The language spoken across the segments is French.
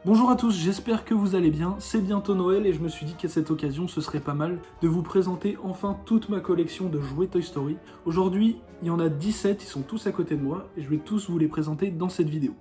Bonjour à tous, j'espère que vous allez bien, c'est bientôt Noël et je me suis dit qu'à cette occasion ce serait pas mal de vous présenter enfin toute ma collection de jouets Toy Story. Aujourd'hui, il y en a 17, ils sont tous à côté de moi et je vais tous vous les présenter dans cette vidéo.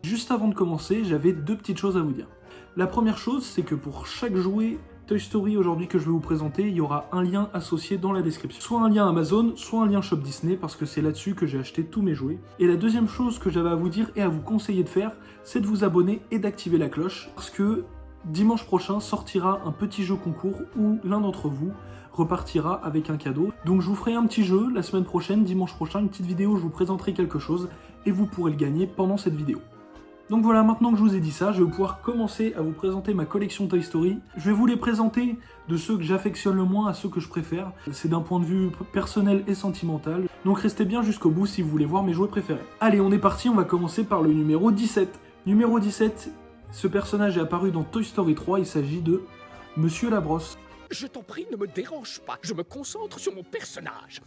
Juste avant de commencer, j'avais deux petites choses à vous dire. La première chose, c'est que pour chaque jouet Toy Story aujourd'hui que je vais vous présenter, il y aura un lien associé dans la description. Soit un lien Amazon, soit un lien Shop Disney, parce que c'est là-dessus que j'ai acheté tous mes jouets. Et la deuxième chose que j'avais à vous dire et à vous conseiller de faire, c'est de vous abonner et d'activer la cloche, parce que dimanche prochain sortira un petit jeu concours où l'un d'entre vous repartira avec un cadeau. Donc je vous ferai un petit jeu la semaine prochaine, dimanche prochain, une petite vidéo où je vous présenterai quelque chose, et vous pourrez le gagner pendant cette vidéo. Donc voilà, maintenant que je vous ai dit ça, je vais pouvoir commencer à vous présenter ma collection Toy Story. Je vais vous les présenter de ceux que j'affectionne le moins à ceux que je préfère. C'est d'un point de vue personnel et sentimental. Donc restez bien jusqu'au bout si vous voulez voir mes jouets préférés. Allez, on est parti, on va commencer par le numéro 17. Numéro 17, ce personnage est apparu dans Toy Story 3, il s'agit de Monsieur Labrosse. Je t'en prie, ne me dérange pas, je me concentre sur mon personnage.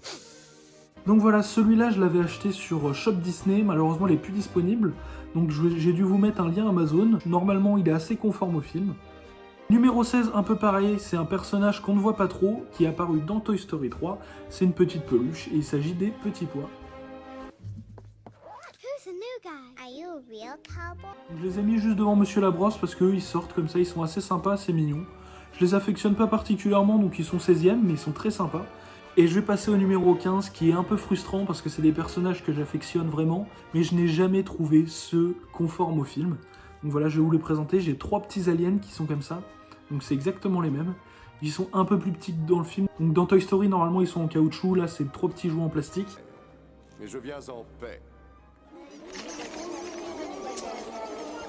Donc voilà, celui-là je l'avais acheté sur Shop Disney, malheureusement il n'est plus disponible. Donc j'ai dû vous mettre un lien Amazon, normalement il est assez conforme au film. Numéro 16, un peu pareil, c'est un personnage qu'on ne voit pas trop, qui est apparu dans Toy Story 3. C'est une petite peluche et il s'agit des petits pois. Je les ai mis juste devant Monsieur Labrosse parce qu'eux ils sortent comme ça, ils sont assez sympas, assez mignons. Je les affectionne pas particulièrement, donc ils sont 16e, mais ils sont très sympas. Et je vais passer au numéro 15 qui est un peu frustrant parce que c'est des personnages que j'affectionne vraiment, mais je n'ai jamais trouvé ceux conformes au film. Donc voilà, je vais vous les présenter. J'ai 3 petits aliens qui sont comme ça, donc c'est exactement les mêmes. Ils sont un peu plus petits que dans le film. Donc dans Toy Story, normalement ils sont en caoutchouc, là c'est 3 petits jouets en plastique. Mais je viens en paix.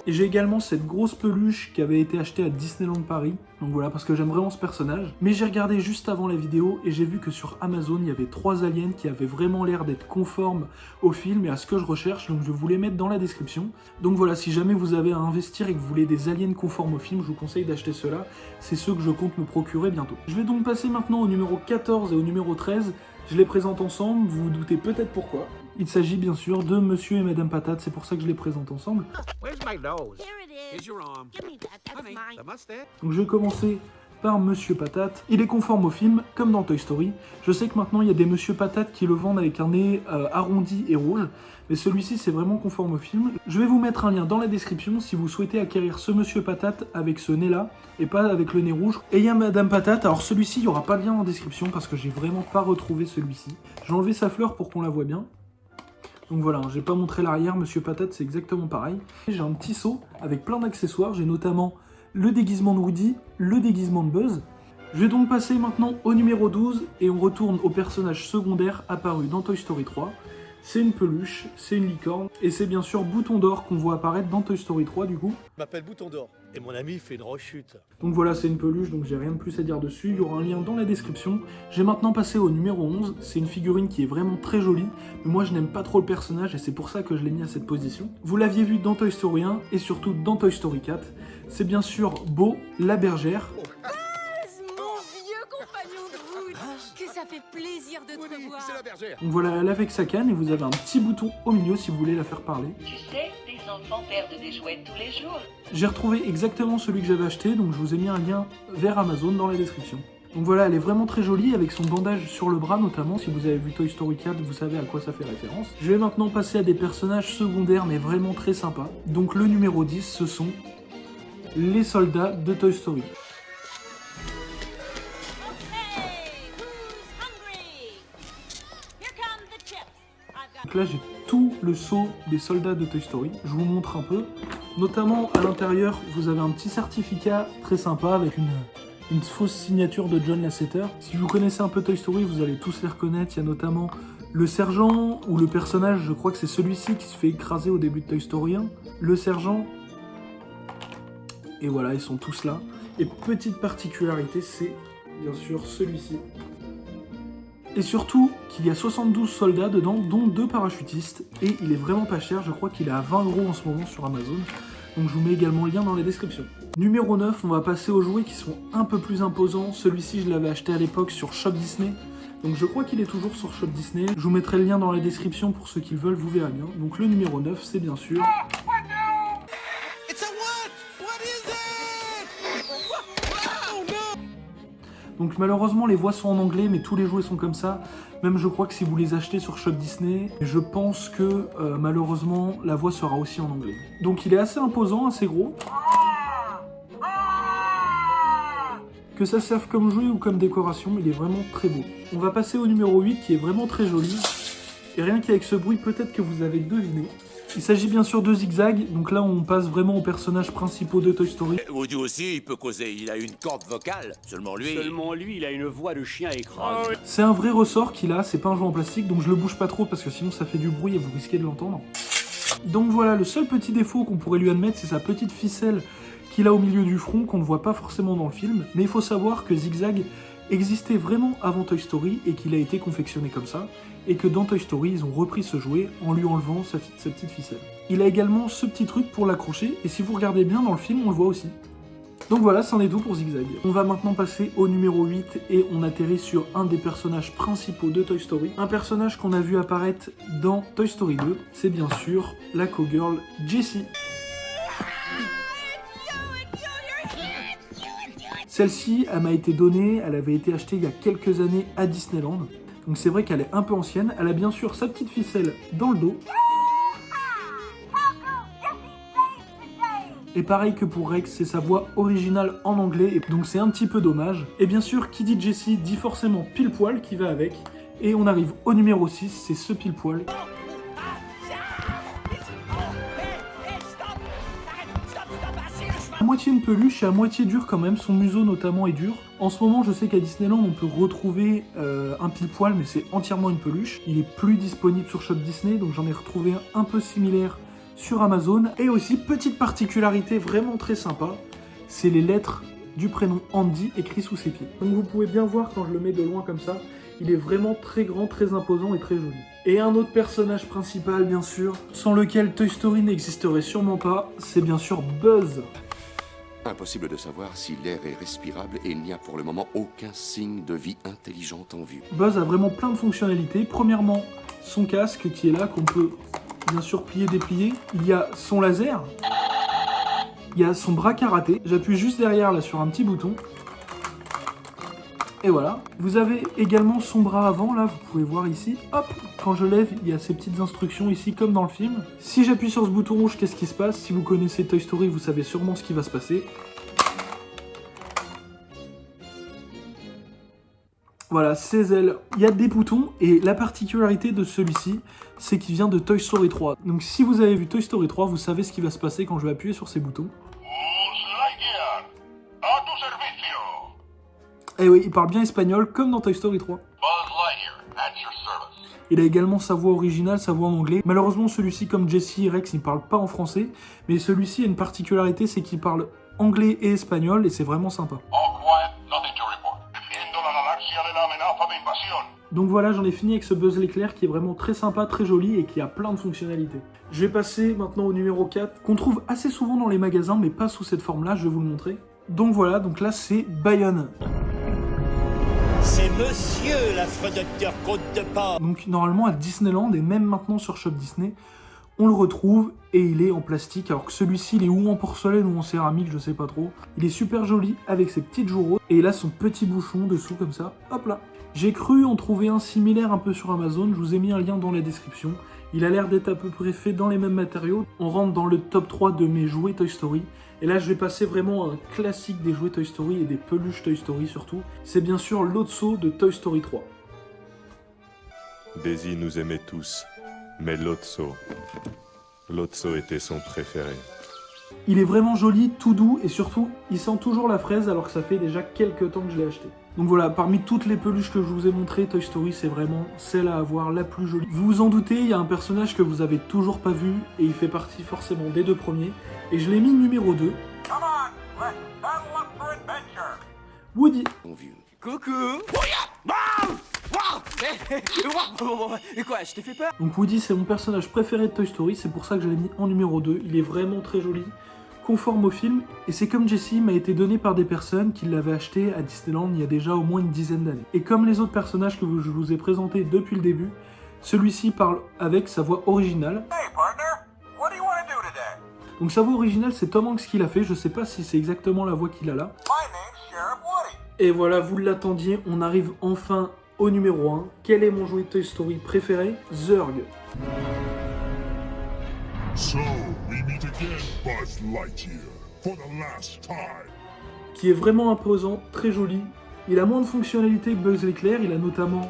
Et j'ai également cette grosse peluche qui avait été achetée à Disneyland Paris. Donc voilà, parce que j'aime vraiment ce personnage. Mais j'ai regardé juste avant la vidéo et j'ai vu que sur Amazon, il y avait 3 aliens qui avaient vraiment l'air d'être conformes au film et à ce que je recherche. Donc je vais vous les mettre dans la description. Donc voilà, si jamais vous avez à investir et que vous voulez des aliens conformes au film, je vous conseille d'acheter ceux-là. C'est ceux que je compte me procurer bientôt. Je vais donc passer maintenant au numéro 14 et au numéro 13. Je les présente ensemble, vous vous doutez peut-être pourquoi. Il s'agit bien sûr de Monsieur et Madame Patate, c'est pour ça que je les présente ensemble. Donc je vais commencer par Monsieur Patate. Il est conforme au film, comme dans Toy Story. Je sais que maintenant il y a des Monsieur Patate qui le vendent avec un nez arrondi et rouge, mais celui-ci c'est vraiment conforme au film. Je vais vous mettre un lien dans la description si vous souhaitez acquérir ce Monsieur Patate avec ce nez-là, et pas avec le nez rouge. Et il y a Madame Patate, alors celui-ci il n'y aura pas de lien en description parce que j'ai vraiment pas retrouvé celui-ci. J'ai enlevé sa fleur pour qu'on la voit bien. Donc voilà, j'ai pas montré l'arrière, Monsieur Patate c'est exactement pareil. J'ai un petit seau avec plein d'accessoires, j'ai notamment le déguisement de Woody, le déguisement de Buzz. Je vais donc passer maintenant au numéro 12 et on retourne au personnage secondaire apparu dans Toy Story 3. C'est une peluche, c'est une licorne et c'est bien sûr Bouton d'Or qu'on voit apparaître dans Toy Story 3 du coup. Je m'appelle Bouton d'Or et mon ami fait une rechute. Donc voilà, c'est une peluche, donc j'ai rien de plus à dire dessus. Il y aura un lien dans la description. J'ai maintenant passé au numéro 11. C'est une figurine qui est vraiment très jolie. Mais moi, je n'aime pas trop le personnage et c'est pour ça que je l'ai mis à cette position. Vous l'aviez vu dans Toy Story 1 et surtout dans Toy Story 4. C'est bien sûr Bo, la bergère. Mon vieux compagnon de route. Que ça fait plaisir de te Oui, revoir. c'est la bergère. Donc voilà, elle est avec sa canne et vous avez un petit bouton au milieu si vous voulez la faire parler. Tu sais, les enfants perdent des jouets tous les jours. J'ai retrouvé exactement celui que j'avais acheté, donc je vous ai mis un lien vers Amazon dans la description. Donc voilà, elle est vraiment très jolie avec son bandage sur le bras notamment. Si vous avez vu Toy Story 4, vous savez à quoi ça fait référence. Je vais maintenant passer à des personnages secondaires mais vraiment très sympas. Donc le numéro 10, ce sont les soldats de Toy Story. Donc là j'ai tout le seau des soldats de Toy Story, je vous montre un peu. Notamment à l'intérieur vous avez un petit certificat très sympa avec une fausse signature de John Lasseter. Si vous connaissez un peu Toy Story vous allez tous les reconnaître, il y a notamment le sergent ou le personnage, je crois que c'est celui-ci qui se fait écraser au début de Toy Story 1. Le sergent, et voilà ils sont tous là. Et petite particularité c'est bien sûr celui-ci. Et surtout qu'il y a 72 soldats dedans, dont 2 parachutistes. Et il est vraiment pas cher, je crois qu'il est à 20 € en ce moment sur Amazon. Donc je vous mets également le lien dans la description. Numéro 9, on va passer aux jouets qui sont un peu plus imposants. Celui-ci, je l'avais acheté à l'époque sur Shop Disney. Donc je crois qu'il est toujours sur Shop Disney. Je vous mettrai le lien dans la description pour ceux qui le veulent, vous verrez bien. Donc le numéro 9, c'est bien sûr... Donc malheureusement les voix sont en anglais, mais tous les jouets sont comme ça. Même je crois que si vous les achetez sur Shop Disney, je pense que malheureusement la voix sera aussi en anglais. Donc il est assez imposant, assez gros. Que ça serve comme jouet ou comme décoration, il est vraiment très beau. On va passer au numéro 8 qui est vraiment très joli. Et rien qu'avec ce bruit, peut-être que vous avez deviné. Il s'agit bien sûr de Zigzag, donc là on passe vraiment aux personnages principaux de Toy Story. Woody aussi, il peut causer, il a une corde vocale, seulement lui... Seulement lui, il a une voix de chien écrasé. C'est un vrai ressort qu'il a, c'est pas un jouet en plastique, donc je le bouge pas trop parce que sinon ça fait du bruit et vous risquez de l'entendre. Donc voilà, le seul petit défaut qu'on pourrait lui admettre, c'est sa petite ficelle qu'il a au milieu du front, qu'on ne voit pas forcément dans le film. Mais il faut savoir que Zigzag existait vraiment avant Toy Story et qu'il a été confectionné comme ça, et que dans Toy Story, ils ont repris ce jouet en lui enlevant sa petite ficelle. Il a également ce petit truc pour l'accrocher, et si vous regardez bien dans le film, on le voit aussi. Donc voilà, c'en est tout pour Zigzag. On va maintenant passer au numéro 8, et on atterrit sur un des personnages principaux de Toy Story. Un personnage qu'on a vu apparaître dans Toy Story 2, c'est bien sûr la cowgirl Jessie. Celle-ci, elle m'a été donnée, elle avait été achetée il y a quelques années à Disneyland. Donc c'est vrai qu'elle est un peu ancienne. Elle a bien sûr sa petite ficelle dans le dos. Et pareil que pour Rex, c'est sa voix originale en anglais, et donc c'est un petit peu dommage. Et bien sûr, qui dit Jessie dit forcément pile poil qui va avec. Et on arrive au numéro 6, c'est ce pile poil. À moitié une peluche et à moitié dur quand même, son museau notamment est dur. En ce moment, je sais qu'à Disneyland, on peut retrouver un pile-poil, mais c'est entièrement une peluche. Il est plus disponible sur Shop Disney, donc j'en ai retrouvé un peu similaire sur Amazon. Et aussi, petite particularité vraiment très sympa, c'est les lettres du prénom Andy écrites sous ses pieds. Donc vous pouvez bien voir quand je le mets de loin comme ça, il est vraiment très grand, très imposant et très joli. Et un autre personnage principal, bien sûr, sans lequel Toy Story n'existerait sûrement pas, c'est bien sûr Buzz. Impossible de savoir si l'air est respirable et il n'y a pour le moment aucun signe de vie intelligente en vue. Buzz a vraiment plein de fonctionnalités. Premièrement, son casque qui est là, qu'on peut bien sûr plier, déplier. Il y a son laser. Il y a son bras karaté. J'appuie juste derrière là sur un petit bouton. Et voilà. Vous avez également son bras avant, là, vous pouvez voir ici. Hop, quand je lève, il y a ces petites instructions ici, comme dans le film. Si j'appuie sur ce bouton rouge, qu'est-ce qui se passe? Si vous connaissez Toy Story, vous savez sûrement ce qui va se passer. Voilà, ses ailes. Il y a des boutons, et la particularité de celui-ci, c'est qu'il vient de Toy Story 3. Donc si vous avez vu Toy Story 3, vous savez ce qui va se passer quand je vais appuyer sur ces boutons. Et oui, il parle bien espagnol, comme dans Toy Story 3. Il a également sa voix originale, sa voix en anglais. Malheureusement, celui-ci, comme Jessie et Rex, il ne parle pas en français. Mais celui-ci a une particularité, c'est qu'il parle anglais et espagnol, et c'est vraiment sympa. Donc voilà, j'en ai fini avec ce Buzz l'éclair qui est vraiment très sympa, très joli et qui a plein de fonctionnalités. Je vais passer maintenant au numéro 4, qu'on trouve assez souvent dans les magasins, mais pas sous cette forme-là, je vais vous le montrer. Donc voilà, donc là c'est Bayonne. C'est monsieur l'affreux docteur Côte de Porc. Donc normalement à Disneyland et même maintenant sur Shop Disney, on le retrouve et il est en plastique, alors que celui-ci il est ou en porcelaine ou en céramique, je sais pas trop. Il est super joli avec ses petites joues roses et là son petit bouchon dessous comme ça, hop là. J'ai cru en trouver un similaire un peu sur Amazon, je vous ai mis un lien dans la description. Il a l'air d'être à peu près fait dans les mêmes matériaux. On rentre dans le top 3 de mes jouets Toy Story. Et là, je vais passer vraiment à un classique des jouets Toy Story et des peluches Toy Story surtout. C'est bien sûr Lotso de Toy Story 3. Daisy nous aimait tous, mais Lotso était son préféré. Il est vraiment joli, tout doux et surtout, il sent toujours la fraise alors que ça fait déjà quelques temps que je l'ai acheté. Donc voilà, parmi toutes les peluches que je vous ai montrées, Toy Story c'est vraiment celle à avoir la plus jolie. Vous vous en doutez, il y a un personnage que vous avez toujours pas vu et il fait partie forcément des deux premiers. Et je l'ai mis numéro 2. Woody. Coucou. Et quoi, je t'ai fait peur? Donc Woody c'est mon personnage préféré de Toy Story, c'est pour ça que je l'ai mis en numéro 2. Il est vraiment très joli, conforme au film. Et c'est comme Jessie m'a été donné par des personnes qui l'avaient acheté à Disneyland il y a déjà au moins une dizaine d'années. Et comme les autres personnages que je vous ai présentés depuis le début, celui-ci parle avec sa voix originale. Hey partner, what do you want to do today? Donc sa voix originale c'est Tom Hanks qui l'a fait, je sais pas si c'est exactement la voix qu'il a là. My name's Sheriff Woody. Et voilà, vous l'attendiez, on arrive enfin au numéro 1. Quel est mon jouet de Toy Story préféré? Zurg. So, we meet again, Buzz Lightyear, for the last time. Qui est vraiment imposant, très joli. Il a moins de fonctionnalités que Buzz l'éclair, il a notamment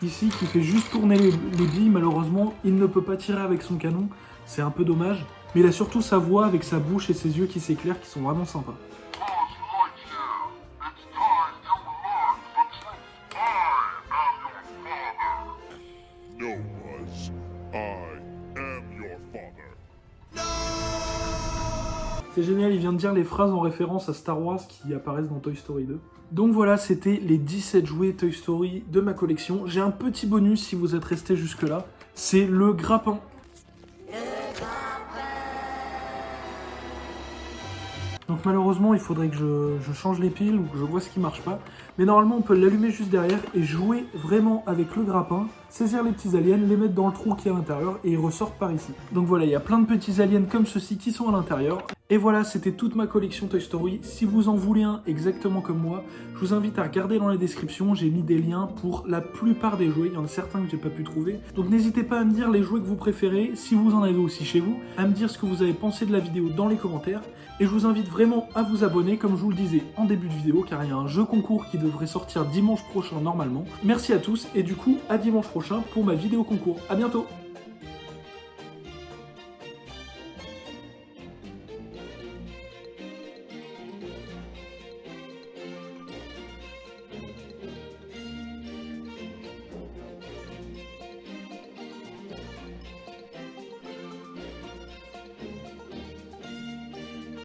ici qui fait juste tourner les billes, malheureusement il ne peut pas tirer avec son canon, c'est un peu dommage. Mais il a surtout sa voix avec sa bouche et ses yeux qui s'éclairent qui sont vraiment sympas. No, Buzz. I am your father. C'est génial, il vient de dire les phrases en référence à Star Wars qui apparaissent dans Toy Story 2. Donc voilà, c'était les 17 jouets Toy Story de ma collection. J'ai un petit bonus si vous êtes resté jusque là, c'est le grappin. Donc malheureusement, il faudrait que je change les piles ou que je vois ce qui marche pas. Mais normalement, on peut l'allumer juste derrière et jouer vraiment avec le grappin, saisir les petits aliens, les mettre dans le trou qui est à l'intérieur et ils ressortent par ici. Donc voilà, il y a plein de petits aliens comme ceux-ci qui sont à l'intérieur. Et voilà, c'était toute ma collection Toy Story. Si vous en voulez un exactement comme moi, je vous invite à regarder dans la description, j'ai mis des liens pour la plupart des jouets, il y en a certains que j'ai pas pu trouver. Donc n'hésitez pas à me dire les jouets que vous préférez, si vous en avez aussi chez vous, à me dire ce que vous avez pensé de la vidéo dans les commentaires. Et je vous invite vraiment à vous abonner, comme je vous le disais en début de vidéo, car il y a un jeu concours qui devrait sortir dimanche prochain normalement. Merci à tous, et du coup, à dimanche prochain pour ma vidéo concours. À bientôt!